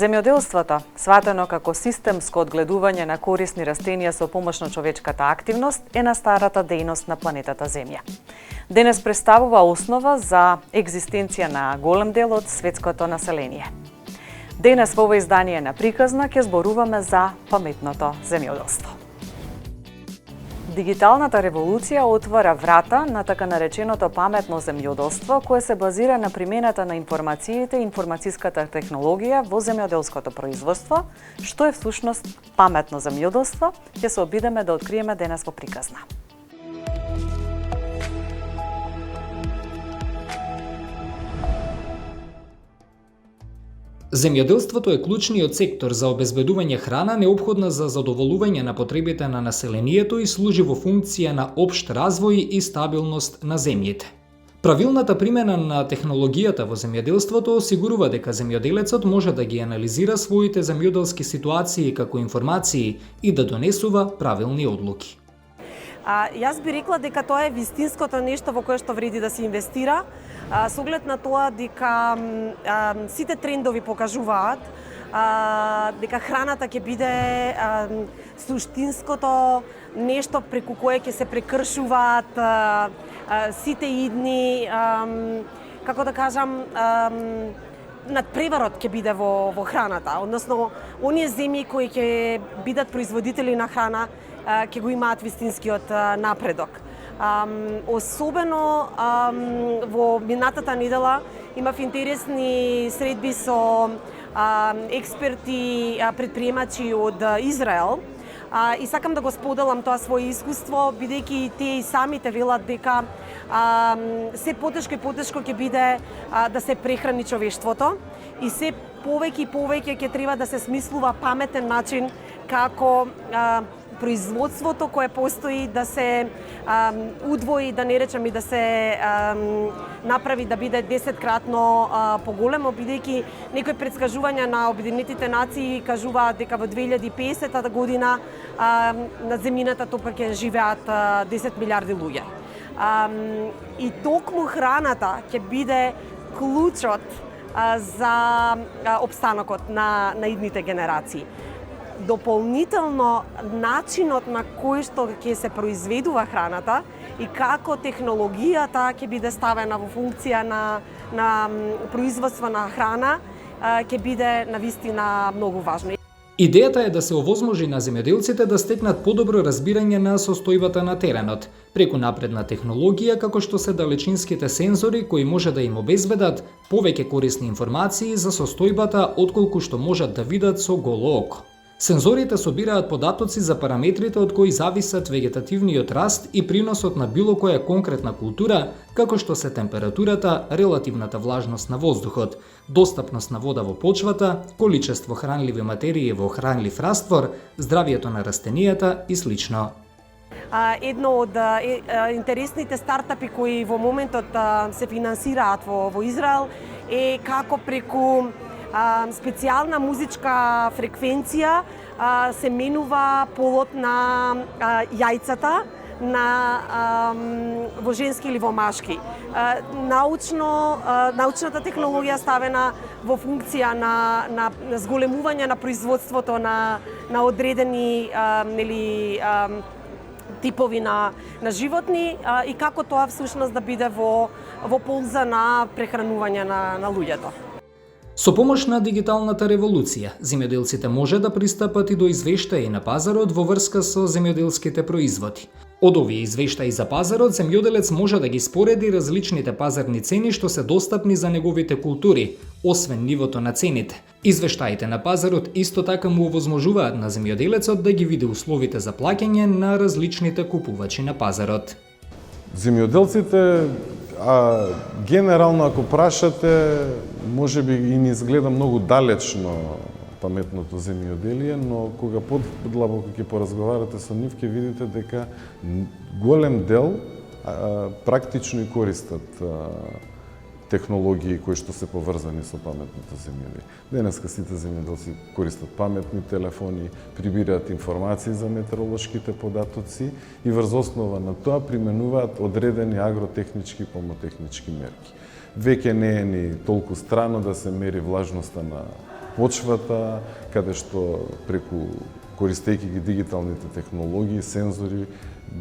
Земјоделството, сватено како системско одгледување на корисни растенија со помош на човечката активност, е на старата дејност на планетата Земја. Денес представува основа за екзистенција на голем дел од светското население. Денес во ова издание на Приказна ќе зборуваме за паметното земјоделство. Дигиталната револуција отвора врата на така нареченото паметно земјоделство, кое се базира на примената на информациите и информацијската технологија во земјоделското производство, што е всушност паметно земјоделство, ќе се обидеме да откриеме денес во Приказна. Земјоделството е клучниот сектор за обезбедување храна неопходна за задоволување на потребите на населението и служи во функција на општ развој и стабилност на земјите. Правилната примена на технологијата во земјоделството осигурува дека земјоделецот може да ги анализира своите земјоделски ситуации како информации и да донесува правилни одлуки. Јас би рекла дека тоа е вистинското нешто во кое што вреди да се инвестира, со оглед на тоа дека сите трендови покажуваат дека храната ќе биде суштинското нешто преку кое ќе се прекршуваат сите идни, како да кажам, надпреварот ќе биде во храната, односно оние земји кои ќе бидат производители на храна ќе го имаат вистинскиот напредок. Особено во минатата недела имав интересни средби со експерти, предприемачи од Израел и сакам да го споделам тоа свое искуство, бидејќи тие и самите велат дека се потешко и потешко ќе биде да се прехрани човештвото и се повеќе и повеќе ќе треба да се смислува паметен начин како производството кое постои да се удвои, да не речем и да се направи да биде 10-кратно поголемо, бидејќи некои претскажувања на Обединетите нации кажуваат дека во 2050 година на земјината топка ќе живеат 10 милиарди луѓе. И токму храната ќе биде клучот за опстанокот на идните генерации. Дополнително, начинот на кој што ќе се произведува храната и како технологијата ќе биде ставена во функција на производство на храна ќе биде навистина многу важно. Идејата е да се овозможи на земјоделците да стекнат подобро разбирање на состојбата на теренот, преку напредна технологија како што се далечинските сензори кои може да им обезбедат повеќе корисни информации за состојбата отколку што можат да видат со голо око. Сензорите собираат податоци за параметрите од кои зависат вегетативниот раст и приносот на било која конкретна култура, како што се температурата, релативната влажност на воздухот, достапност на вода во почвата, количество хранливи материи во хранлив раствор, здравието на растенијата и слично. Едно од интересните стартапи кои во моментот се финансираат во Израел е како преку специјална музичка фреквенција се менува полот на јајцата во женски или во машки. Научната технологија ставена во функција на зголемување на производството на одредени типови на животни и како тоа всушност да биде во полза на прехранување на луѓето. Со помош на дигиталната револуција, земјоделците може да пристапат и до извештаи на пазарот во врска со земјоделските производи. Од овие извештаи за пазарот, земјоделец може да ги спореди различните пазарни цени што се достапни за неговите култури, освен нивото на цените. Извештаите на пазарот исто така му овозможуваат на земјоделецот да ги види условите за плаќање на различните купувачи на пазарот. Земјоделците, генерално ако прашате, може би и ни изгледа многу далечно паметното земјоделие, но кога подлабоко ќе поразговарате со нив, ќе видите дека голем дел практично и користат технологии кои што се поврзани со паметното земјоделие. Денеска сите земјоделци користат паметни телефони, прибираат информации за метеоролошките податоци и врз основа на тоа применуваат одредени агротехнички и помотехнички мерки. Веќе не е ни толку страно да се мери влажноста на почвата, каде што преку користејќи ги дигиталните технологии, сензори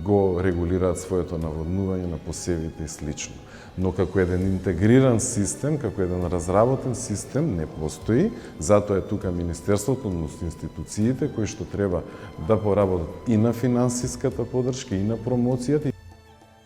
го регулираат своето наводнување на посевите и слично. Но како еден интегриран систем, како еден разработен систем не постои, затоа е тука Министерството, односно институциите кои што треба да поработат и на финансиската поддршка и на промоцијата.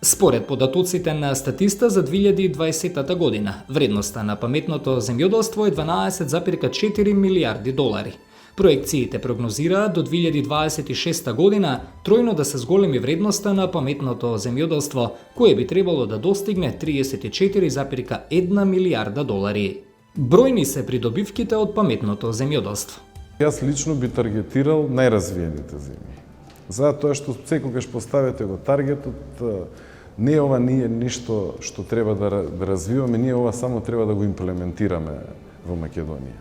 Според податоците на Статиста за 2020 година, вредноста на паметното земјоделство е 12,4 милиарди долари. Проекциите прогнозираат до 2026 година тројно да се зголеми вредноста на паметното земјоделство, кое би требало да достигне 34,1 милиарда долари. Бројни се придобивките од паметното земјоделство. Јас лично би таргетирал најразвиените земји. Затоа што секогаш поставите го таргетот, не ова ние ништо што треба да развиваме, ние ова само треба да го имплементираме во Македонија.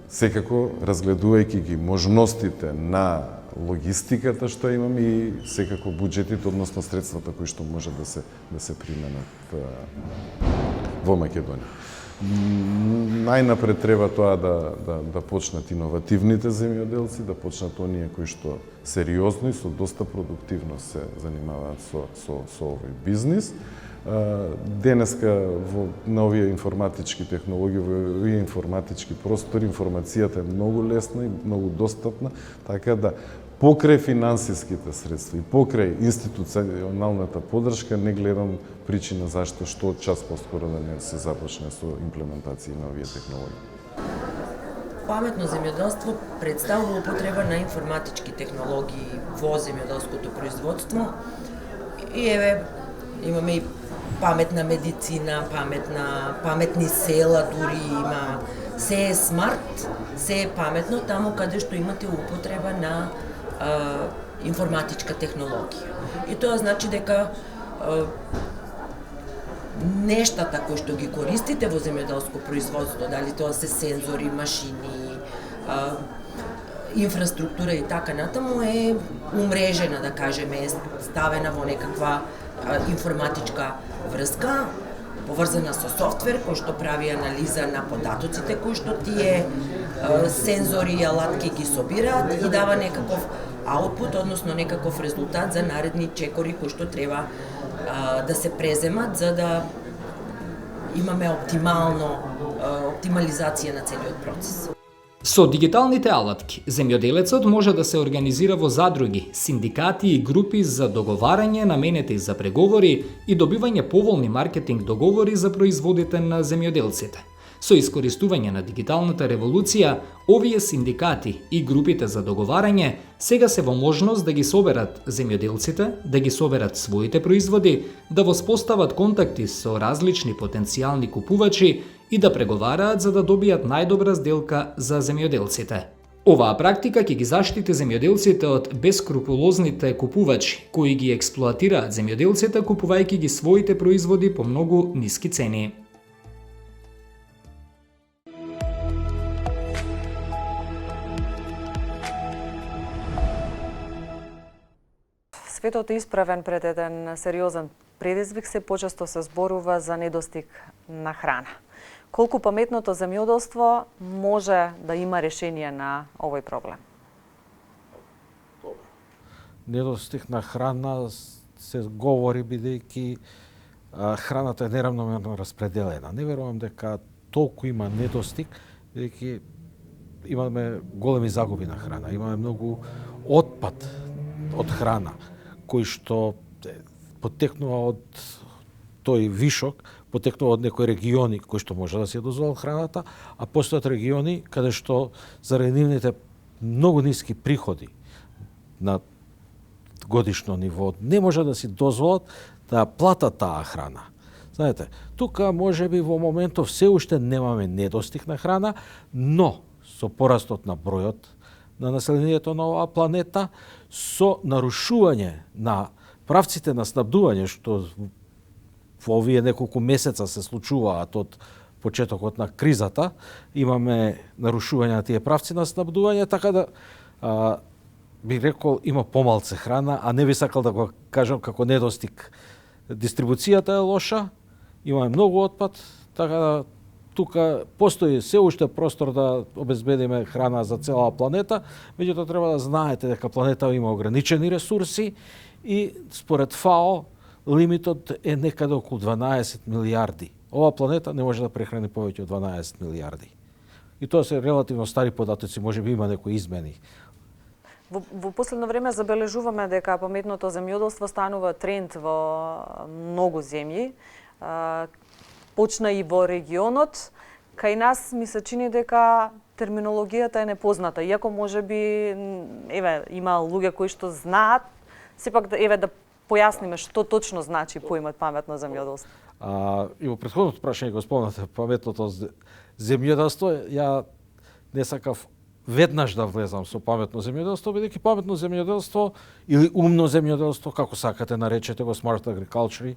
Секако разгледувајќи ги можностите на логистиката што имаме и секако буџетите, односно средствата кои што може да се применат во Македонија. Најнапред треба тоа да почнат иновативните земјоделци, да почнат оние кои што сериозно и со доста продуктивно се занимаваат со овој бизнис. Денеска на овие информатички технологии, во овие информатички простори, информацијата е многу лесна и многу достапна, така да покрај финансиските средства и покрај институционалната поддршка не гледам причина зашто што час поскоро да не се започне со имплементација на овие технологии. Паметно земјоделство представува употреба на информатички технологии во земјоделското производство и имаме и паметна медицина, паметни села, дури има. Се е смарт, се е паметно таму каде што имате употреба на информатичка технологија. И тоа значи дека нештата кои што ги користите во земјоделско производство, дали тоа се сензори, машини, инфраструктура и така натаму е умрежена, да кажеме, е ставена во некаква информатичка врска, поврзана со софтвер кој што прави анализа на податоците кои што тие сензори и алатки ги собираат и дава некаков аутпут, односно некаков резултат за наредни чекори кои што треба да се преземат за да имаме оптимализација на целиот процес. Со дигиталните алатки, земјоделецот може да се организира во задруги, синдикати и групи за договарање наменети за преговори и добивање поволни маркетинг договори за производите на земјоделците. Со искористување на дигиталната револуција, овие синдикати и групите за договарање сега се во можност да ги соберат земјоделците, да ги соберат своите производи, да воспостават контакти со различни потенцијални купувачи и да преговараат за да добијат најдобра сделка за земјоделците. Оваа практика ќе ги заштити земјоделците од бескрупулозните купувачи, кои ги експлоатираат земјоделците купувајќи ги своите производи по многу ниски цени. Светот е исправен пред еден сериозен предизвик, се почесто се зборува за недостиг на храна. Колку паметното земјоделство може да има решение на овој проблем? Недостиг на храна се говори бидејќи храната е неравномерно распределена. Не верувам дека толку има недостиг, бидејќи имаме големи загуби на храна, имаме многу отпад од храна кој што потекнува од тој вишок, потекнува од некои региони кои што може да се дозволат храната, а постојат региони каде што заради нивните многу ниски приходи на годишно ниво не може да си дозволат да платат таа храна. Знаете, тука можеби во моментов се уште немаме недостиг на храна, но со порастот на бројот на населението на оваа планета, со нарушување на правците на снабдување, што во овие неколку месеца се случуваат од почетокот на кризата, имаме нарушување на тие правци на снабдување, така да би рекол има помалце храна, а не би сакал да го кажам како недостиг. Дистрибуцијата е лоша, имаме многу отпад, така да тука постои се уште простор да обезбедиме храна за цела планета, меѓутоа треба да знаете дека планета има ограничени ресурси и според ФАО лимитот е некаде околу 12 милиарди. Ова планета не може да прехрани повеќе од 12 милиарди. И тоа се релативно стари податоци, може би има некои измени. Во последно време забележуваме дека паметното земјоделство станува тренд во многу земји. Почна и во регионот. Кај нас ми се чини дека терминологијата е непозната. Иако може би има луѓе кои што знаат, сепак да појасниме што точно значи поимот паметно земјоделство. И во претходното прашање го спомнате паметното земјоделство, ја не сакав веднаш да влезам со паметно земјоделство, бидејќи паметно земјоделство или умно земјоделство, како сакате наречете го, smart agriculture,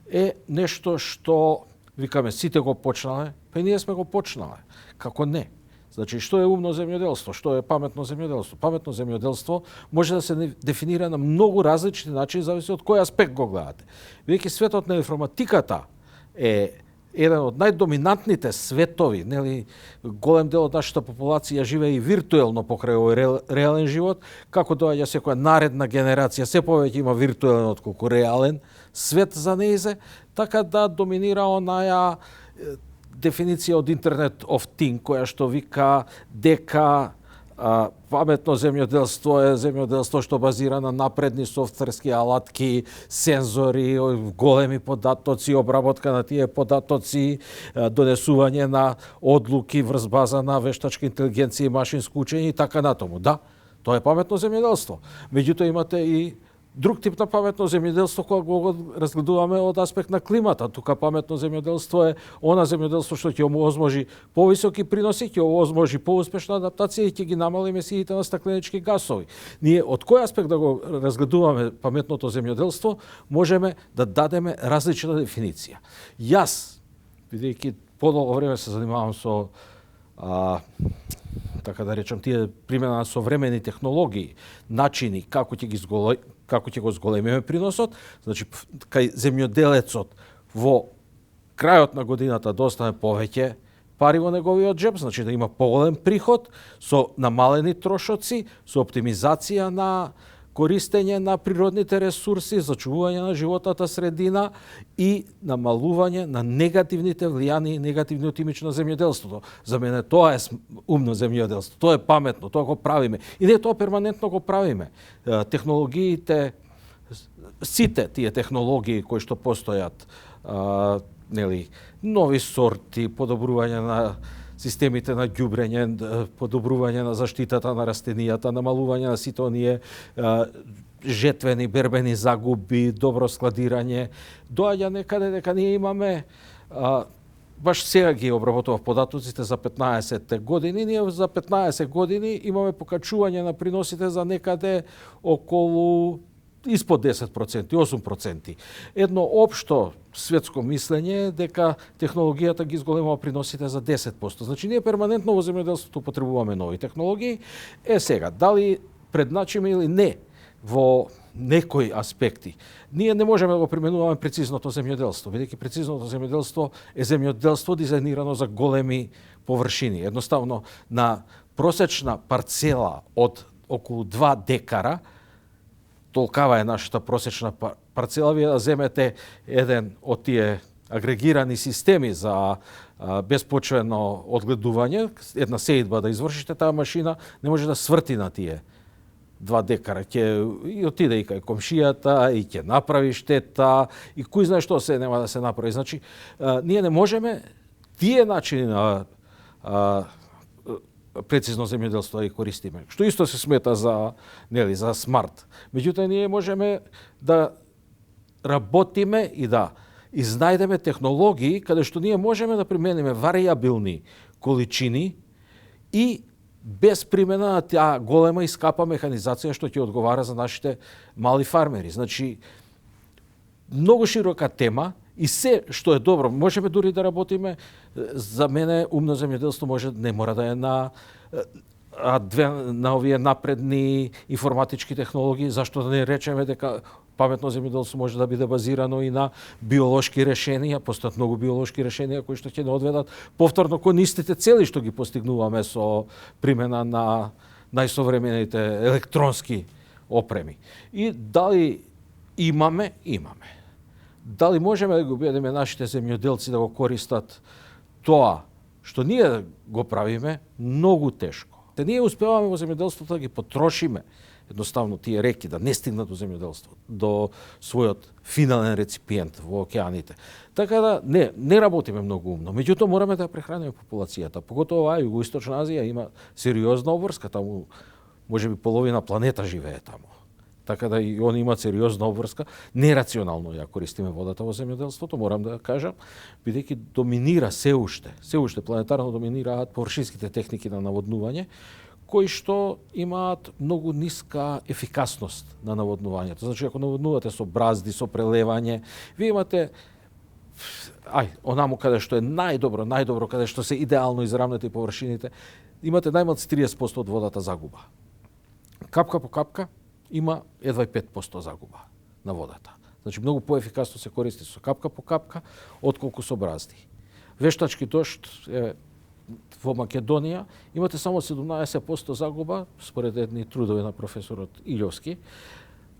е нешто што викаме сите го почнале, па и ние сме го почнале. Како не? Значи, што е умно земјоделство? Што е паметно земјоделство? Паметно земјоделство може да се дефинира на многу различни начини, зависи од кој аспект го гледате. Бидејќи светот на информатиката е еден од најдоминантните светови, нели, голем дел од нашата популација живее и виртуелно покрај овој реален живот, како доаѓа секоја наредна генерација, се повеќе има виртуелен отколку реален свет за неизе, така да доминира онаја дефиниција од Internet of Things, која што вика дека паметно земјоделство е земјоделство што базира на напредни софтверски алатки, сензори, големи податоци, обработка на тие податоци, донесување на одлуки врз база на вештачка интелигенција и машинско учење и така натаму. Да, тоа е паметно земјоделство. Меѓутоа имате и друг тип на паметно земјоделство кога го разгледуваме од аспект на климата. Тука паметно земјоделство е она земјоделство што ќе овозможи повисоки приноси, ќе овозможи поуспешна адаптација и ќе ги намали емисиите на стакленички гасови. Ние од кој аспект да го разгледуваме паметното земјоделство, можеме да дадеме различна дефиниција. Јас, бидејќи подолго време се занимавам со така да речам, тие примена на современи технологии, начини како ќе го зголемиме приносот, значи кај земјоделецот во крајот на годината да остане повеќе пари во неговиот джеб, значи да има поголем приход со намалени трошоци, со оптимизација на користење на природните ресурси, зачувување на животната средина и намалување на негативните влијани и негативниот имидж на земјоделството. За мене тоа е умно земјоделство, тоа е паметно, тоа го правиме. И не тоа перманентно го правиме. Технологиите, сите тие технологии кои што постојат, нели, нови сорти, подобрување на системите на ѓубрење, подобрување на заштитата на растенијата, намалување на сите оние жетвени, бербени загуби, добро складирање, доаѓа некаде дека ние имаме, баш сега ги обработував податоците за 15 години, ние за 15 години имаме покачување на приносите за некаде околу испод 10%, 8%. Едно општо светско мислење е дека технологијата ги зголемува приносите за 10%. Значи, ние перманентно во земјоделството потребуваме нови технологии. Сега, дали предначиме или не во некои аспекти, ние не можеме да го применуваме прецизното земјоделство, бидејќи прецизното земјоделство е земјоделство дизајнирано за големи површини. Едноставно, на просечна парцела од околу 2 декара, толкава е нашата просечна парцела, вие да земете еден од тие агрегирани системи за безпочвено одгледување, една сеидба да извршите, таа машина не може да сврти на тие 2 декара. Ќе и отиде и кај комшијата, и ќе направи штета, и кој знае што се нема да се направи. Значи, ние не можеме тие начини на прецизно земјоделство да ги користиме. Што исто се смета за, нели, за смарт. Меѓутоа, ние можеме да работиме и да изнајдеме технологии каде што ние можеме да примениме варијабилни количини и без примена на таа голема и скапа механизација што ќе одговара за нашите мали фармери. Значи, многу широка тема и се што е добро, можеме дури да работиме. За мене умно земјоделство може не мора да е на на овие напредни информатички технологии, зашто да не речеме дека паметно земјоделство може да биде базирано и на биолошки решенија, постојат многу биолошки решенија кои што ќе не одведат повторно кон истите цели што ги постигнуваме со примена на најсовремените електронски опреми. И дали имаме? Имаме. Дали можеме да го убедиме нашите земјоделци да го користат тоа што ние го правиме? Многу тешко. Те ние успеваме во земјоделството да ги потрошиме едноставно тие реки, да не стигнат до земјоделство, до својот финален реципиент во океаните. Така да не работиме многу умно. Меѓутоа мораме да прехраниме популацијата. Поготово оваа Југоисточна Азија има сериозна обврска, таму можеби половина планета живее таму. Така да и они имаат сериозна обврска. Нерационално ја користиме водата во земјоделството, морам да кажам, бидејќи доминира се уште планетарно доминираат површинските техники на наводнување, кои што имаат многу ниска ефикасност на наводнувањето. Значи, ако наводнувате со бразди, со прелевање, вие имате онаму каде што е најдобро, каде што се идеално израмнете површините, имате најмалку 30% од водата загуба. Капка по капка има едва 5% загуба на водата. Значи, многу поефикасно се користи со капка по капка, отколку со бразди. Вештачки дожд е во Македонија, имате само 17% загуба, според едни трудови на професорот Илјовски,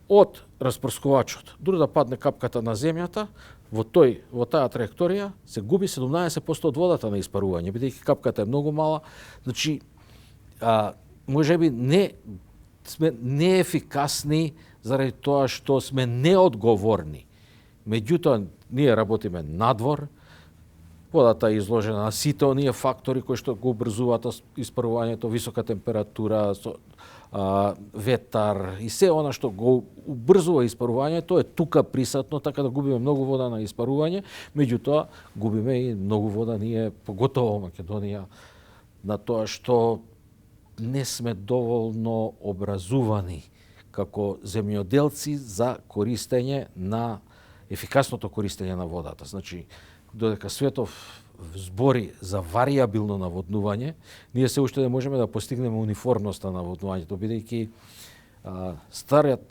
од распрскувачот. Дури да падне капката на земјата, во таа траекторија се губи 17% од водата на испарување, бидејќи капката е многу мала. Значи, можеби не сме неефикасни заради тоа што сме неодговорни. Меѓутоа, ние работиме надвор, водата е изложена на сите оние фактори кои што го обрзуваат испарувањето, висока температура, ветар и се она што го убрзува испарувањето е тука присатно, така да губиме многу вода на испарување, меѓутоа губиме и многу вода ние, поготово во Македонија, на тоа што не сме доволно образувани како земјоделци за користење на ефикасното користење на водата. Значи, додека светов збори за варијабилно наводнување, ние се уште не можеме да постигнеме униформност на наводнувањето, бидејќи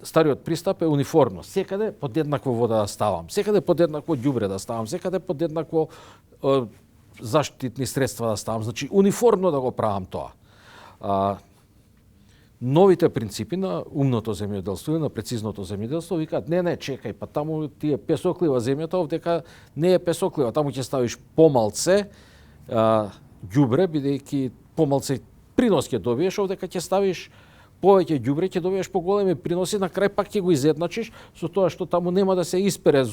стариот пристап е униформност. Секаде подеднакво вода да ставам, секаде подеднакво ѓубре да ставам, секаде подеднакво заштитни средства да ставам. Значи, униформно да го правам тоа. Новите принципи на умното земјоделство и на прецизното земјоделство викаат не, чекај, па таму ти е песоклива земјата, овдека не е песоклива, таму ќе ставиш помалце ѓубре, бидејќи помалце принос ќе добиеш, овдека ќе ставиш повеќе ѓубре, ќе добиеш поголеми приноси, на крај пак ќе го изедначиш со тоа што таму нема да се испере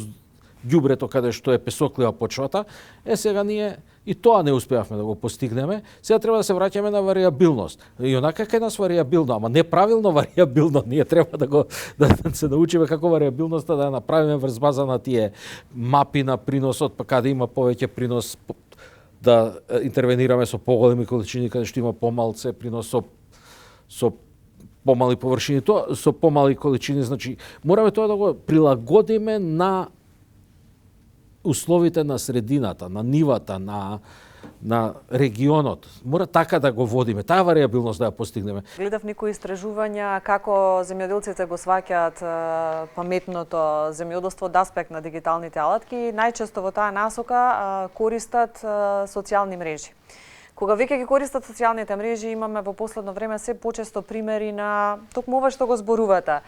ѓубрето каде што е песоклива почвата. Сега ние и тоа не успеавме да го постигнеме. Сега треба да се враќаме на варијабилност. И онака кај нас варијабилно, ама неправилно варијабилно. Ние треба да се научиме како варијабилноста да ја направиме врз база на тие мапи на приносот, па каде има повеќе принос да интервенираме со поголеми количини, каде што има помалце принос со помали површини, со помали количини, значи мораме тоа да го прилагодиме на условите на средината, на нивата, на регионот. Мора така да го водиме, таа варијабилност да ја постигнеме. Гледав некои истражувања како земјоделците го сваќаат паметното земјоделство од аспект на дигиталните алатки. Најчесто во таа насока користат социјални мрежи. Кога веќе ги користат социјалните мрежи, имаме во последно време се почесто примери на токму ова што го зборувате.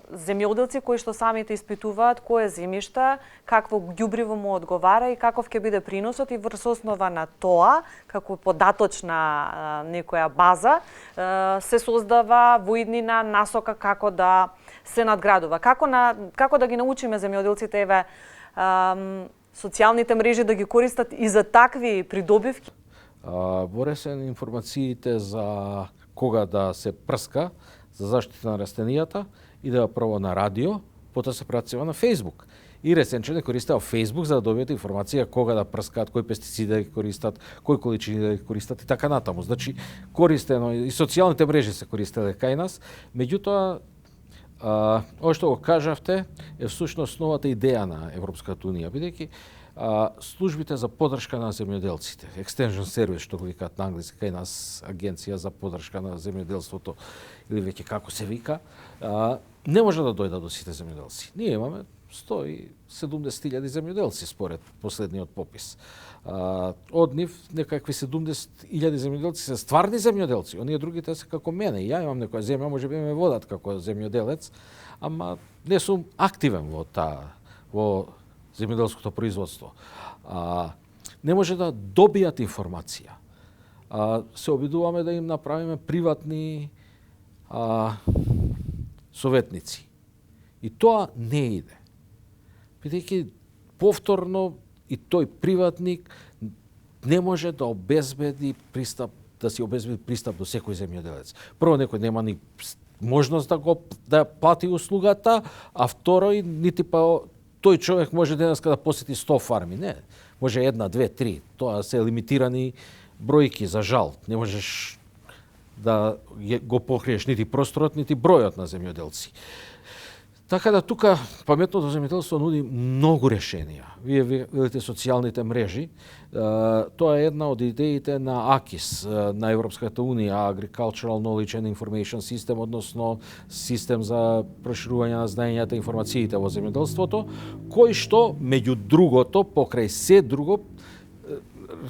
Земјоделци кои што самите испитуваат кое земјиште, какво ѓубриво му одговара и каков ќе биде приносот, и врз основа на тоа, како податочна некоја база, се создава во иднина насока како да се надградува. Како да ги научиме земјоделците социјалните мрежи да ги користат и за такви придобивки? Боресен информациите за кога да се прска за заштита на растенијата и да ја пробува на радио, потоа се працува на Facebook. И ресенче користеа Facebook за да добиете информација кога да прскаат, кои пестициди да ги користат, кои количини да ги користат и така натаму. Значи, користено и социјалните мрежи се користеле кај нас, меѓутоа ова што го кажавте е всушност новата идеја на Европската унија, бидејќи службите за поддршка на земјоделците, extension service што го викаат на англиски, кај нас агенција за поддршка на земјоделството или веќе како се вика, не може да дојдат до сите земјоделци. Ние имаме 170.000 земјоделци според последниот попис. Од нив некакви 70.000 земјоделци се стварни земјоделци, оние другите се како мене. Ја имам некоја земја, може би ме водат како земјоделец, ама не сум активен во земјоделското производство. Не може да добијат информација. Се обидуваме да им направиме приватни советници. И тоа не иде. Бидејќи повторно и тој приватник не може да обезбеди пристап, да си обезбеди пристап до секој земјоделец. Прво, некој нема ни можност да плати услугата, а второ, нити па тој човек може денеска да посети 100 фарми. Не, може 1, 2, 3. Тоа се лимитирани бројки, за жал. Не можеш да го покриеш нити просторот, нити бројот на земјоделци. Така да тука паметното земјоделство нуди многу решенија. Вие видите социјалните мрежи. Тоа е една од идеите на АКИС, на Европската унија, Agricultural Knowledge and Information System, односно систем за проширување на знаењата и информациите во земјоделството, кој што, меѓу другото, покрај се друго,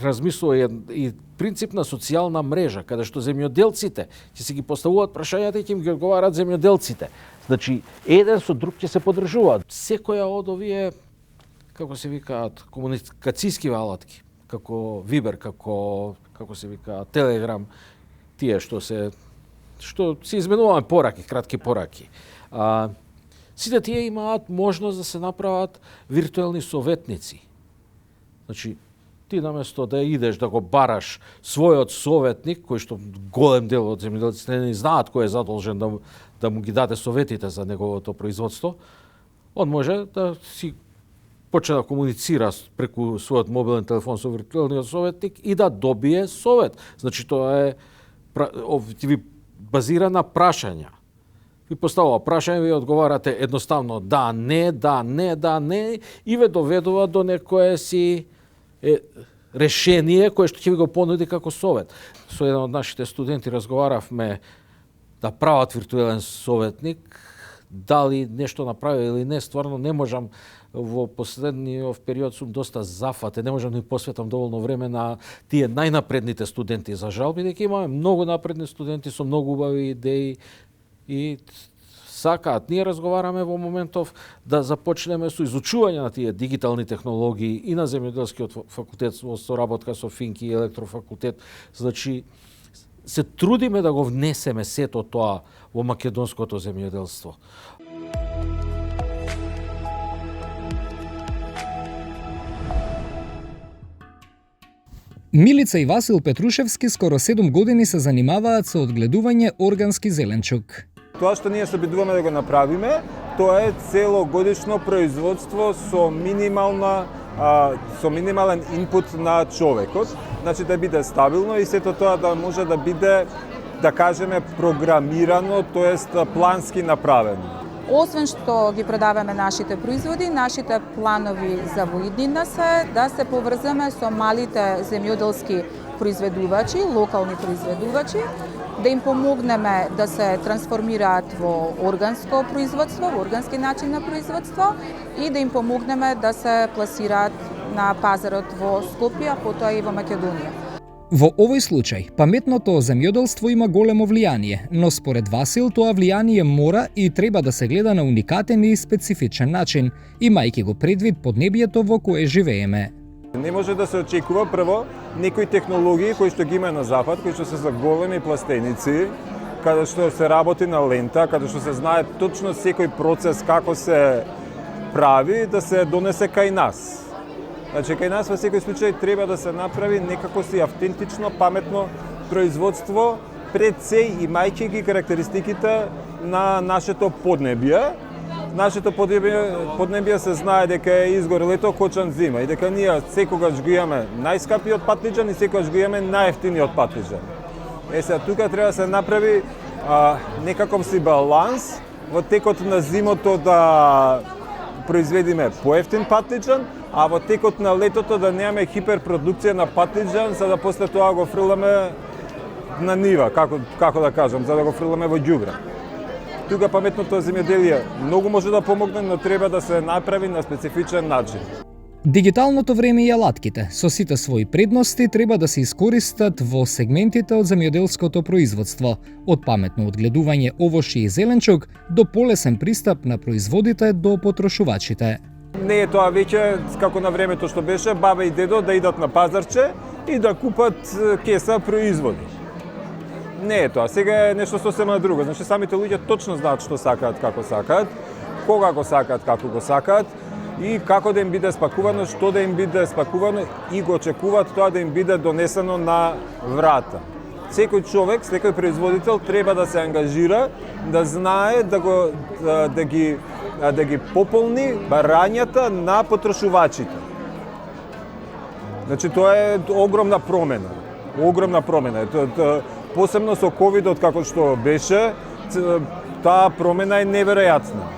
размислува и принцип на социјална мрежа, каде што земјоделците ќе се ги поставуваат прашањата и ќе им ги одговарат земјоделците. Значи, еден со друг ќе се поддржуваат. Секоја од овие, како се викаат, комуникацијски алатки, како Вибер, како се викаат, Телеграм, тие што се изменуваме пораки, кратки пораки. Сите тие имаат можност да се направат виртуелни советници. Значи, ти наместо да идеш да го бараш својот советник, кој што голем дел од земјоделците не знаат кој е задолжен да му ги даде советите за неговото производство, он може да си почне да комуницира преку својот мобилен телефон со виртуелниот советник и да добие совет. Значи, тоа ви базира на прашања. Ви поставува прашање, ви одговарате едноставно да, не, и ве доведува до некое си решение кое што ќе ви го понуди како совет. Со еден од нашите студенти разговаравме да прават виртуелен советник, дали нешто направи или не, стварно не можам, во последниот период сум доста зафатен, не можам да ми посветам доволно време на тие најнапредните студенти, за жал, бидејќи имаме многу напредни студенти со многу убави идеи и сакаат. Ние разговараме во моментов да започнеме со изучување на тие дигитални технологии и на земјоделскиот факултет во соработка со Финки и електрофакултет. Значи, се трудиме да го внесеме сето тоа во македонското земјоделство. Милица и Васил Петрушевски скоро 7 години се занимаваат со одгледување органски зеленчук. Тоа што ние се обидуваме да го направиме, тоа е целогодишно производство со минимален инпут на човекот, значи да биде стабилно и сето тоа да може да биде, да кажеме, програмирано, тоест плански направено. Освен што ги продаваме нашите производи, нашите планови за воиднина се да се поврземе со малите земјоделски произведувачи, локални произведувачи, да им помогнеме да се трансформираат во органско производство, во органски начин на производство и да им помогнеме да се пласираат на пазарот во Скопје, а потоа и во Македонија. Во овој случај, паметното земјоделство има големо влијание, но според Васил тоа влијание мора и треба да се гледа на уникатен и специфичен начин, имајќи го предвид поднебието во кое живееме. Не може да се очекува прво некои технологии кои што ги има на запад, кои што се за големи пластеници, каде што се работи на лента, каде што се знае точно секој процес како се прави, да се донесе кај нас. Значи, кај нас во секој случај треба да се направи некако си автентично, паметно производство, пред се имајќи ги карактеристиките на нашето поднебие. Нашето поднебие се знае дека е изгор лето, кочан зима и дека ние секогаш го имаме најскапиот патлиџан и секогаш го имаме најефтиниот патлиџан. Сега тука треба да се направи некаков си баланс во текот на зимото да произведиме поевтин патлиџан, а во текот на летото да немаме хиперпродукција на патлиџан, за да после тоа го фрламе на нива, како да кажам, за да го фрламе во ѓубре. Тука паметното земјоделие многу може да помогне, но треба да се направи на специфичен начин. Дигиталното време и алатките со сите своји предности треба да се искористат во сегментите од земјоделското производство, од паметно одгледување овошје и зеленчук до полесен пристап на производите до потрошувачите. Не е тоа веќе како на времето што беше баба и дедо да идат на пазарче и да купат кеса производи. Не е тоа, сега е нешто сосема друго. Значи самите луѓе точно знаат што сакаат, како сакаат, кога го сакаат, како го сакаат и како да им биде спакувано, што да им биде спакувано и го очекуваат тоа да им биде донесено на врата. Секој човек, секој производител треба да се ангажира, да знае да ги пополни барањата на потрошувачите. Значи тоа е огромна промена. Огромна промена. Посебно со ковидот како што беше, таа промена е неверојатна.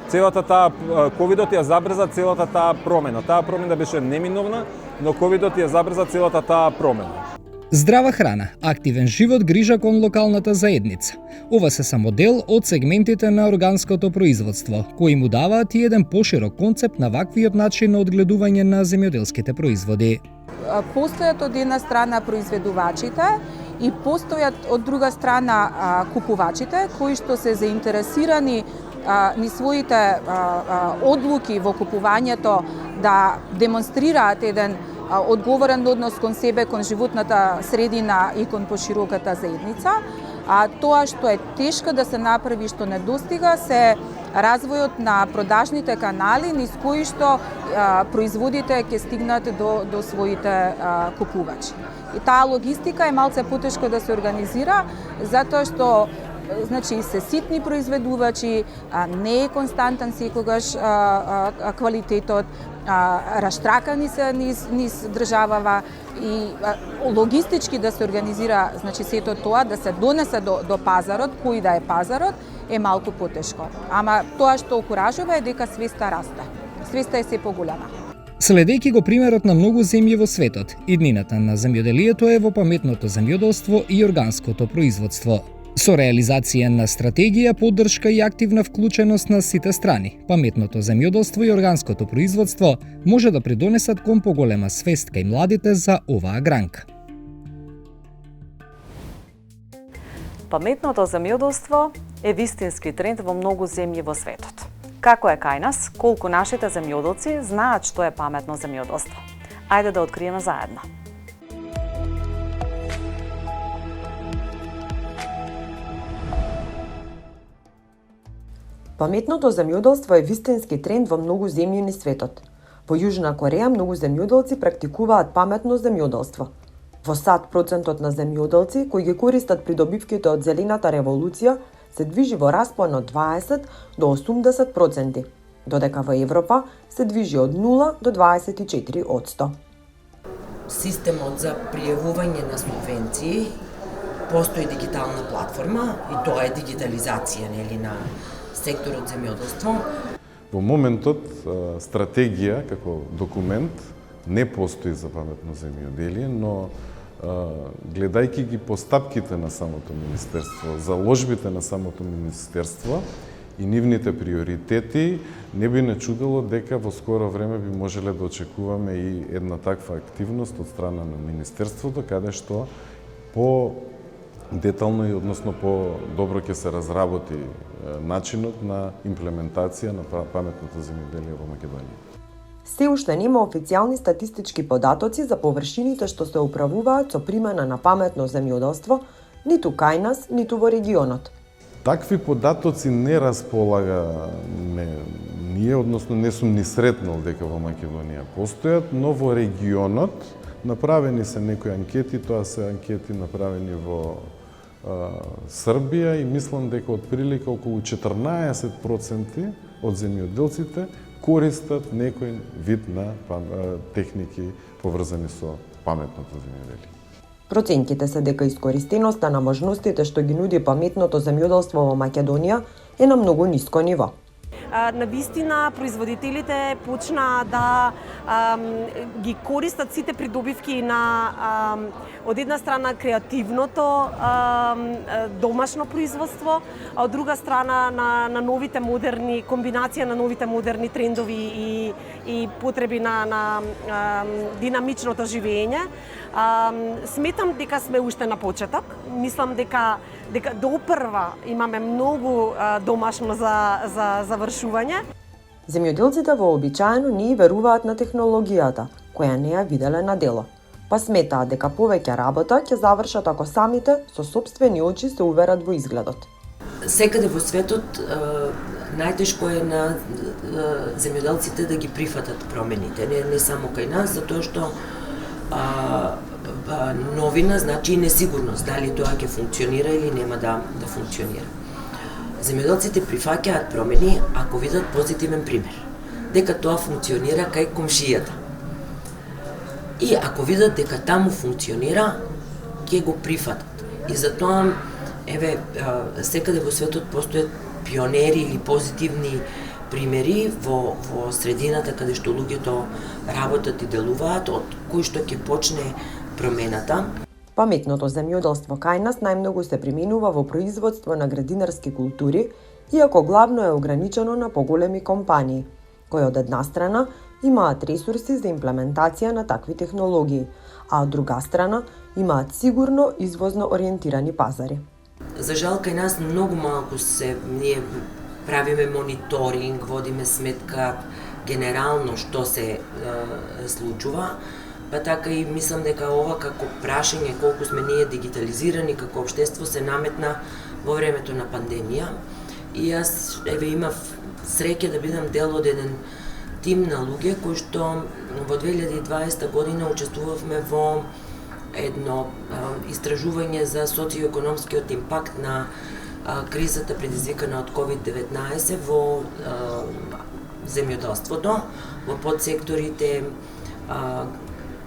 Целата таа ковидот ја забрза целата таа промена. Таа промена беше неминовна, но ковидот ја забрза целата таа промена. Здрава храна, активен живот, грижа кон локалната заедница. Ова се само дел од сегментите на органското производство, кои му даваат и еден поширок концепт на ваквиот начин на одгледување на земјоделските производи. Постојат од една страна произведувачите и постојат од друга страна купувачите, кои што се заинтересирани ни своите одлуки во купувањето да демонстрираат еден одговорен однос кон себе, кон животната средина и кон пошироката заедница. А тоа што е тешко да се направи, што не достига, се развојот на продажните канали низ кои што производите ќе стигнат до своите купувачи. И таа логистика е малце потешко да се организира, затоа што значи се ситни произведувачи, не е константен секогаш квалитетот, раштракани се низ државава и логистички да се организира, значи сето тоа да се донесе до пазарот, кој да е пазарот, е малку потешко. Ама тоа што окуражува е дека свеста расте. Свеста е се поголема. Следејќи го примерот на многу земји во светот, иднината на земјоделието е во паметното земјоделство и органското производство. Со реализација на стратегија, поддршка и активна вклученост на сите страни, паметното земјоделство и органското производство може да придонесат кон поголема свест кај младите за оваа гранка. Паметното земјоделство е вистински тренд во многу земји во светот. Како е кај нас, колку нашите земјоделци знаат што е паметно земјоделство? Ајде да откриеме заедно. Паметното земјоделство е вистински тренд во многу земји низ светот. Во Јужна Кореја многу земјоделци практикуваат паметно земјоделство. Во САД процентот на земјоделци кои ги користат придобивките од зелената револуција се движи во распон од 20 до 80%, додека во Европа се движи од 0 до 24%. Системот за пријавување на субвенции постои дигитална платформа и тоа е дигитализација на секторот земјоделство. Во моментот стратегија како документ не постои за паметно земјоделие, но гледајќи ги постапките на самото министерство, заложбите на самото министерство и нивните приоритети, не би не чудило дека во скоро време би можеле да очекуваме и една таква активност од страна на министерството, каде што по детално и односно по-добро ќе се разработи начинот на имплементација на паметното земјоделие во Македонија. Се уште нема официјални статистички податоци за површините што се управуваат со примена на паметно земјоделство, ниту кај нас, ниту во регионот. Такви податоци не располага ние, односно не сум ни сретнал дека во Македонија постојат, но во регионот направени се некои анкети, тоа се анкети направени во Србија и мислам дека отприлика околу 14% од земјоделците користат некој вид на техники поврзани со паметното земјоделие. Проценките се дека искористеноста на можностите што ги нуди паметното земјоделство во Македонија е на многу ниско ниво. На вистина производителите почнаа да ги користат сите придобивки на од една страна креативното домашно производство, а од друга страна на новите модерни комбинација на новите модерни трендови и потреби на динамичното живење. Сметам дека сме уште на почеток. Мислам дека допрва имаме многу домашно за завршување. Земјоделците вообичаено не веруваат на технологијата, која не ја виделе на дело, па сметаат дека повеќе работа ќе завршат ако самите со сопствени очи се уверат во изгледот. Секаде во светот најтешко е на земјоделците да ги прифатат промените, не само кај нас, затоа што новина значи и несигурност, дали тоа ќе функционира или нема да функционира. Земјоделците прифаќаат промени ако видат позитивен пример, дека тоа функционира кај комшијата. И ако видат дека таму функционира, ќе го прифатат. И затоа, секаде во светот постојат пионери или позитивни примери во средината каде што луѓето работат и делуваат, од кој што ќе почне промената. Паметното земјоделство кај нас најмногу се применува во производство на градинарски култури, иако главно е ограничено на поголеми компании, кои од една страна имаат ресурси за имплементација на такви технологии, а од друга страна имаат сигурно извозно ориентирани пазари. За жал кај нас многу малку ние правиме мониторинг, водиме сметка генерално што се случува, па така и мислам дека ова како прашање колку сме ние дигитализирани како општество се наметна во времето на пандемија. И јас имав среќа да бидам дел од еден тим на луѓе кои што во 2020 година учествувавме во едно истражување за социоекономскиот импакт на кризата предизвикана од COVID-19 во земјоделството, во подсекторите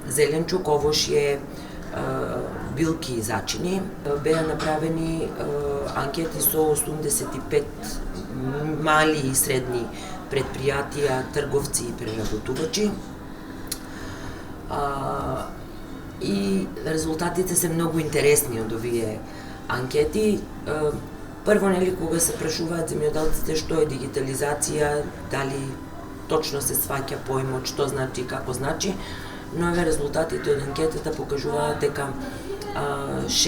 зеленчук, овошје, билки и зачини. Беа направени анкети со 85 мали и средни предпријатија, трговци и преработувачи. И резултатите се многу интересни од овие анкети. Прво, кога се прашуваат земјоделците што е дигитализација, дали точно се сваќа поимот, што значи и како значи, но резултатите од анкетата покажуваат дека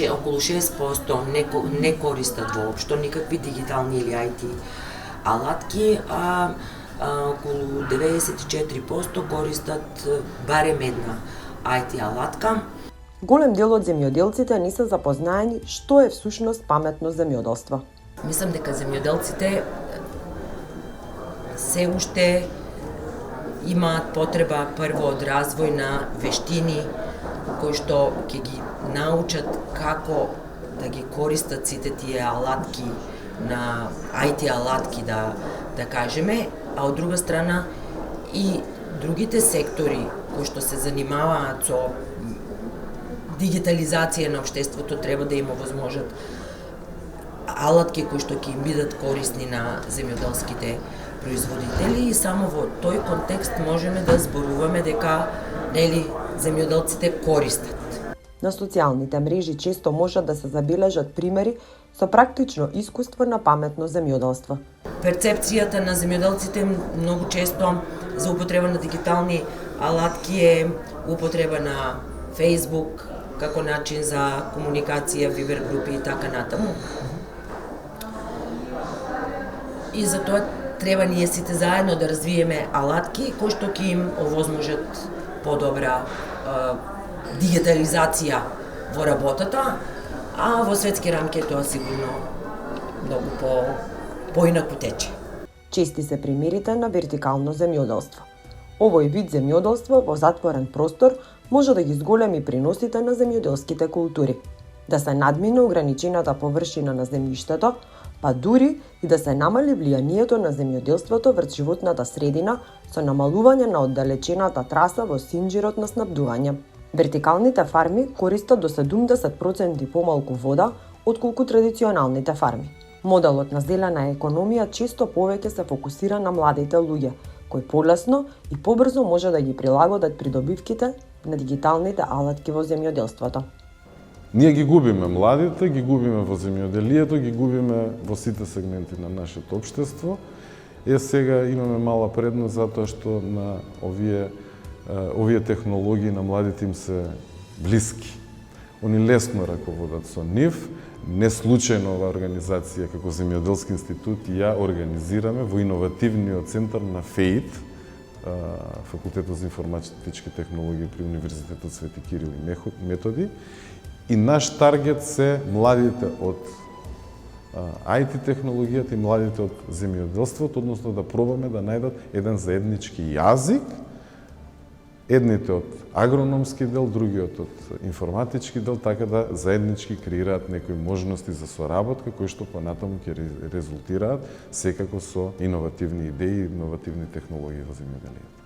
околу 6% не користат воопшто никакви дигитални или IT алатки, а околу 94% користат барем една IT алатка. Голем дел од земјоделците не се запознаени што е всушност паметно земјоделство. Мислам дека земјоделците се уште имаат потреба прво од развој на вештини кои што ќе ги научат како да ги користат сите тие алатки на IT алатки да кажеме, а од друга страна и другите сектори кои што се занимаваат со дигитализација на општеството треба да им овозможат алатки кои што ќе им бидат корисни на земјоделските производители и само во тој контекст можеме да зборуваме дека земјоделците користат. На социјалните мрежи често можат да се забележат примери со практично искуство на паметно земјоделство. Перцепцијата на земјоделците многу често за употреба на дигитални алатки е употреба на Facebook како начин за комуникација, вибер групи и така натаму. И затоа треба ние сите заедно да развиеме алатки кои што ќе им овозможат подобра дигитализација во работата, а во светски рамки тоа сигурно многу поинаку тече. Чести се примерите на вертикално земјоделство. Овој вид земјоделство во затворен простор може да ги зголеми приносите на земјоделските култури, да се надмине ограничената површина на земјиштето, па дури и да се намали влијанието на земјоделството врз животната средина со намалување на оддалечената траса во синџирот на снабдување. Вертикалните фарми користат до 70% помалку вода отколку традиционалните фарми. Моделот на зелена економија често повеќе се фокусира на младите луѓе, кои полесно и побрзо може да ги прилагодат придобивките на дигиталните алатки во земјоделството. Ние ги губиме младите, ги губиме во земјоделието, ги губиме во сите сегменти на нашето општество. Сега имаме мала предност затоа што на овие технологии на младите им се блиски. Они лесно раководат со нив. Не случајно оваа организација како Земјоделски институт ја организираме во иновативниот центар на ФЕИТ, Факултетот за информатички технологии при Универзитетот Свети Кирил и Методи. И наш таргет се младите од IT технологијата и младите од земјоделството, односно да пробаме да најдат еден заеднички јазик, едните од агрономски дел, другиот од информатички дел, така да заеднички креираат некои можности за соработка, кои што понатаму ќе резултираат секако со иновативни идеи и иновативни технологии во земјоделието.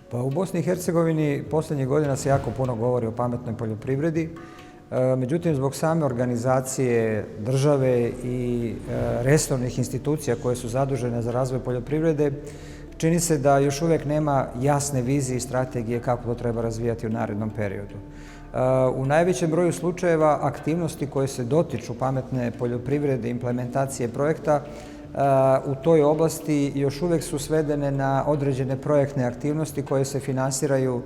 Pa u Bosni i Hercegovini posljednjih godina se jako puno govori o pametnoj poljoprivredi. Međutim, zbog same organizacije države i resornih institucija koje su zadužene za razvoj poljoprivrede, čini se da još uvijek nema jasne vizije i strategije kako to treba razvijati u narednom periodu. U najvećem broju slučajeva aktivnosti koje se dotiču pametne poljoprivrede, implementacije projekta, u toj oblasti još uvijek su svedene na određene projektne aktivnosti koje se finansiraju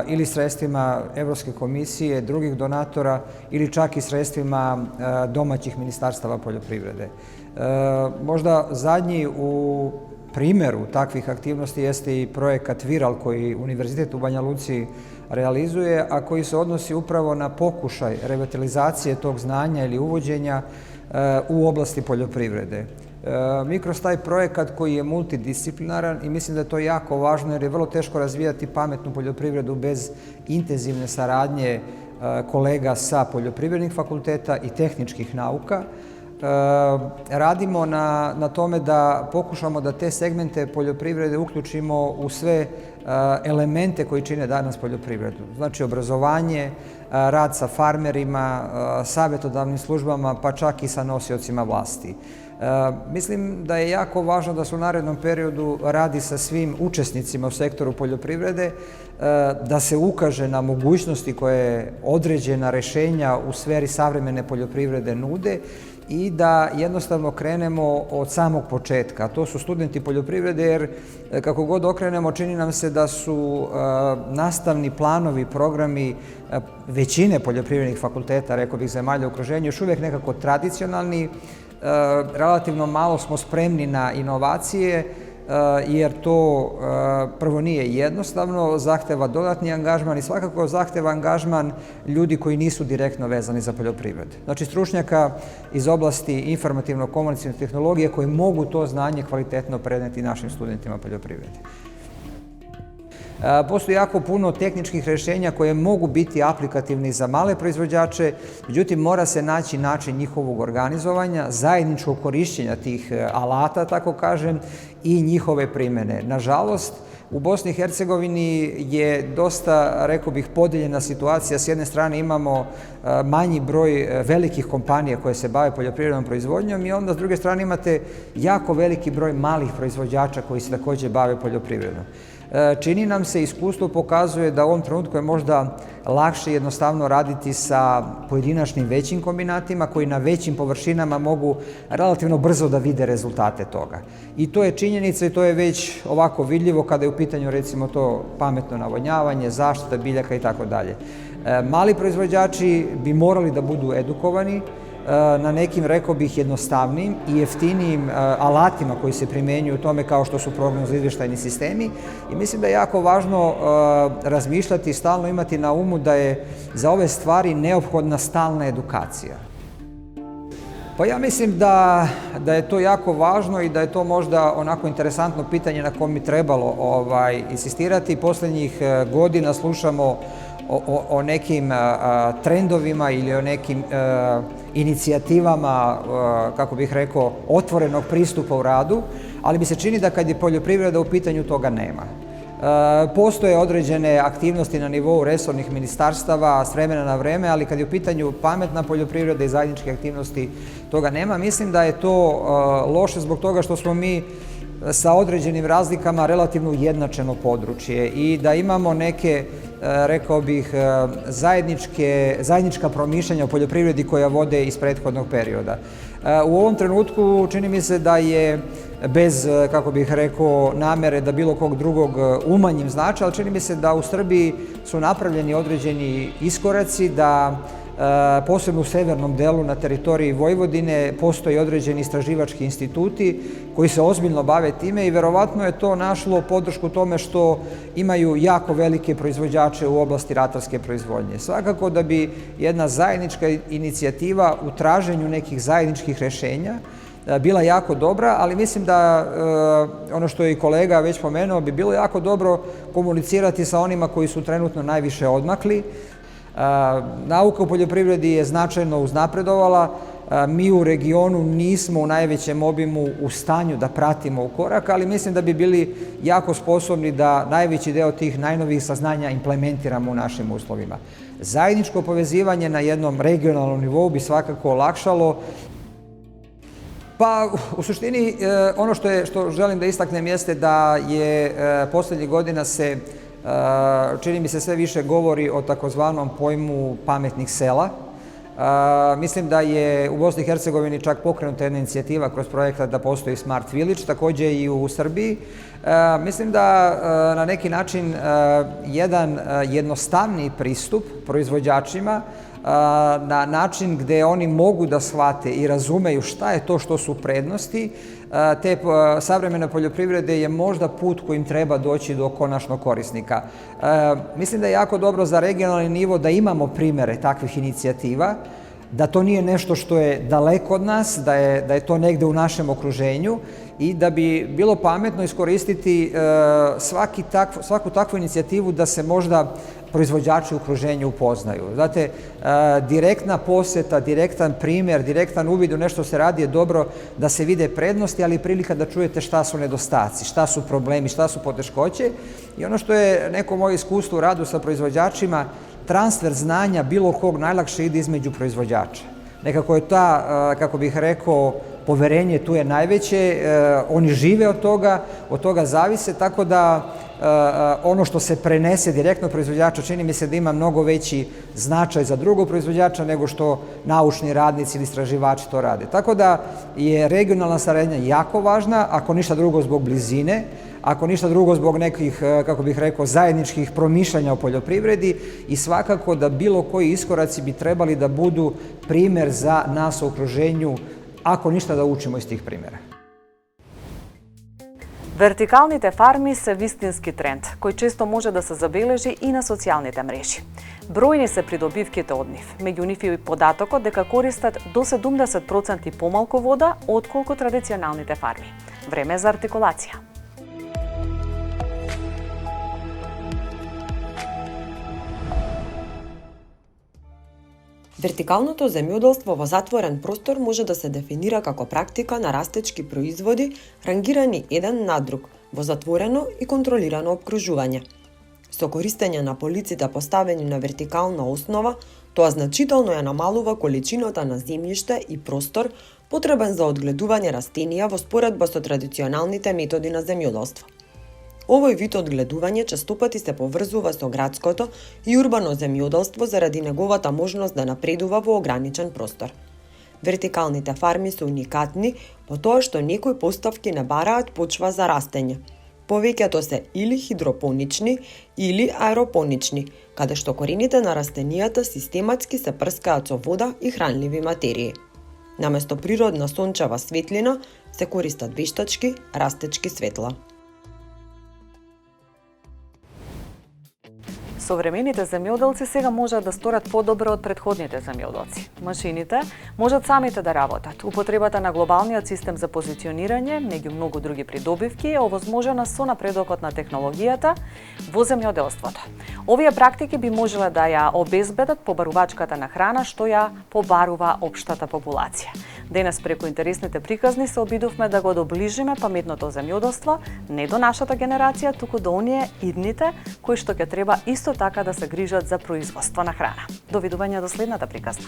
ili sredstvima Europske komisije, drugih donatora ili čak i sredstvima domaćih ministarstava poljoprivrede. Možda zadnji u primjeru takvih aktivnosti jeste i projekat Viral koji Univerzitet u Banja Luci realizuje, a koji se odnosi upravo na pokušaj revitalizacije tog znanja ili uvođenja u oblasti poljoprivrede. Mi kroz taj projekat koji je multidisciplinaran i mislim da je to jako važno jer je vrlo teško razvijati pametnu poljoprivredu bez intenzivne saradnje kolega sa poljoprivrednih fakulteta i tehničkih nauka. Radimo na tome da pokušamo da te segmente poljoprivrede uključimo u sve elemente koji čine danas poljoprivredu. Znači obrazovanje, rad sa farmerima, savjetodavnim službama, pa čak i sa nosiocima vlasti. Mislim da je jako važno da se u narednom periodu radi sa svim učesnicima u sektoru poljoprivrede, da se ukaže na mogućnosti koje određena rešenja u sferi savremene poljoprivrede nude i da jednostavno krenemo od samog početka. To su studenti poljoprivrede jer kako god okrenemo čini nam se da su nastavni planovi, programi većine poljoprivrednih fakulteta, rekao bih zemalja u okruženju, još uvijek nekako tradicionalni. Relativno malo smo spremni na inovacije jer to prvo nije jednostavno, zahteva dodatni angažman i svakako zahteva angažman ljudi koji nisu direktno vezani za poljoprivredu. Znači stručnjaka iz oblasti informativno-komunikacione tehnologije koji mogu to znanje kvalitetno preneti našim studentima poljoprivrede. Postoji jako puno tehničkih rješenja koje mogu biti aplikativni za male proizvođače, međutim mora se naći način njihovog organizovanja, zajedničkog korišćenja tih alata, tako kažem, i njihove primjene. Nažalost, u Bosni i Hercegovini je dosta, rekao bih, podijeljena situacija. S jedne strane imamo manji broj velikih kompanija koje se bave poljoprivrednom proizvodnjom i onda s druge strane imate jako veliki broj malih proizvođača koji se također bave poljoprivredom. Čini nam se, iskustvo pokazuje da u ovom trenutku je možda lakše i jednostavno raditi sa pojedinačnim većim kombinatima koji na većim površinama mogu relativno brzo da vide rezultate toga. I to je činjenica i to je već ovako vidljivo kada je u pitanju recimo to pametno navodnjavanje, zaštita biljaka i tako dalje. Mali proizvođači bi morali da budu edukovani na nekim, rekao bih, jednostavnijim i jeftinijim alatima koji se primjenjuju u tome kao što su prognozno-izvještajni sistemi i mislim da je jako važno razmišljati i stalno imati na umu da je za ove stvari neophodna stalna edukacija. Pa ja mislim da je to jako važno i da je to možda onako interesantno pitanje na kom bi trebalo insistirati. Posljednjih godina slušamo o nekim trendovima ili o nekim inicijativama, kako bih rekao, otvorenog pristupa u radu, ali mi se čini da kad je poljoprivreda u pitanju toga nema. Postoje određene aktivnosti na nivou resornih ministarstava s vremena na vreme, ali kad je u pitanju pametna poljoprivreda i zajedničke aktivnosti, toga nema. Mislim da je to loše zbog toga što smo mi sa određenim razlikama relativno ujednačeno područje i da imamo neke, rekao bih, zajednička promišljanja o poljoprivredi koja vode iz prethodnog perioda. U ovom trenutku čini mi se da je bez, kako bih rekao, namere da bilo kog drugog umanjim značaj, ali čini mi se da u Srbiji su napravljeni određeni iskoraci, da posebno u severnom delu na teritoriji Vojvodine postoje određeni istraživački instituti koji se ozbiljno bave time i verovatno je to našlo podršku tome što imaju jako velike proizvođače u oblasti ratarske proizvodnje. Svakako da bi jedna zajednička inicijativa u traženju nekih zajedničkih rešenja bila jako dobra, ali mislim da ono što je i kolega već pomenuo bi bilo jako dobro komunicirati sa onima koji su trenutno najviše odmakli. Nauka u poljoprivredi je značajno uznapredovala, mi u regionu nismo u najvećem obimu u stanju da pratimo u korak, ali mislim da bi bili jako sposobni da najveći deo tih najnovijih saznanja implementiramo u našim uslovima. Zajedničko povezivanje na jednom regionalnom nivou bi svakako olakšalo. Pa, u suštini, ono što želim da istaknem jeste da je poslednjih godina se čini mi se sve više govori o takozvanom pojmu pametnih sela. Mislim da je u Bosni i Hercegovini čak pokrenuta jedna inicijativa kroz projekat da postoji Smart Village, takođe i u Srbiji. Mislim da na neki način jedan jednostavniji pristup proizvođačima na način gde oni mogu da shvate i razumeju šta je to što su prednosti te savremene poljoprivrede je možda put kojim treba doći do konačnog korisnika. Mislim da je jako dobro za regionalni nivo da imamo primere takvih inicijativa, da to nije nešto što je daleko od nas, da je to negde u našem okruženju i da bi bilo pametno iskoristiti svaku takvu inicijativu da se možda proizvođači u okruženju upoznaju. Znate, direktna poseta, direktan primer, direktan uvid u nešto se radi je dobro da se vide prednosti, ali i prilika da čujete šta su nedostaci, šta su problemi, šta su poteškoće. I ono što je neko moje iskustvo u radu sa proizvođačima, transfer znanja bilo kog najlakše ide između proizvođača. Nekako je ta, kako bih rekao, poverenje tu je najveće, oni žive od toga zavise, tako da ono što se prenese direktno proizvođača čini mi se da ima mnogo veći značaj za drugog proizvođača nego što naučni radnici ili istraživači to rade. Tako da je regionalna saradnja jako važna, ako ništa drugo zbog blizine, ako ništa drugo zbog nekih, kako bih rekao, zajedničkih promišljanja o poljoprivredi i svakako da bilo koji iskoraci bi trebali da budu primer za nas u okruženju, ako ništa da učimo iz tih primjera. Вертикалните фарми се вистински тренд, кој често може да се забележи и на социјалните мрежи. Бројни се придобивките од нив, меѓу нив и податокот дека користат до 70% помалку вода отколку традиционалните фарми. Време за артикулација. Вертикалното земјоделство во затворен простор може да се дефинира како практика на растечки производи рангирани еден над друг во затворено и контролирано опкружување. Со користење на полиците поставени на вертикална основа, тоа значително ја намалува количината на земјиште и простор потребен за одгледување растенија во споредба со традиционалните методи на земјоделство. Овој вид одгледување честопати се поврзува со градското и урбано земјоделство заради неговата можност да напредува во ограничен простор. Вертикалните фарми се уникатни по тоа што некои поставки не бараат почва за растење. Повеќето се или хидропонични или аеропонични, каде што корените на растенијата систематски се прскаат со вода и хранливи материи. Наместо природна сончева светлина се користат вештачки, растечки светла. Современите земјоделци сега можат да сторат подобро од предходните земјоделци. Машините можат самите да работат. Употребата на глобалниот систем за позиционирање, меѓу многу други придобивки, е овозможена со напредокот на технологијата во земјоделството. Овие практики би можеле да ја обезбедат побарувачката на храна, што ја побарува општата популација. Денес преку интересните приказни се обидовме да го доближиме паметното земјоделство не до нашата генерација, туку до оние идните кои што ќе треба исто така да се грижат за производство на храна. Довидување до следната приказна.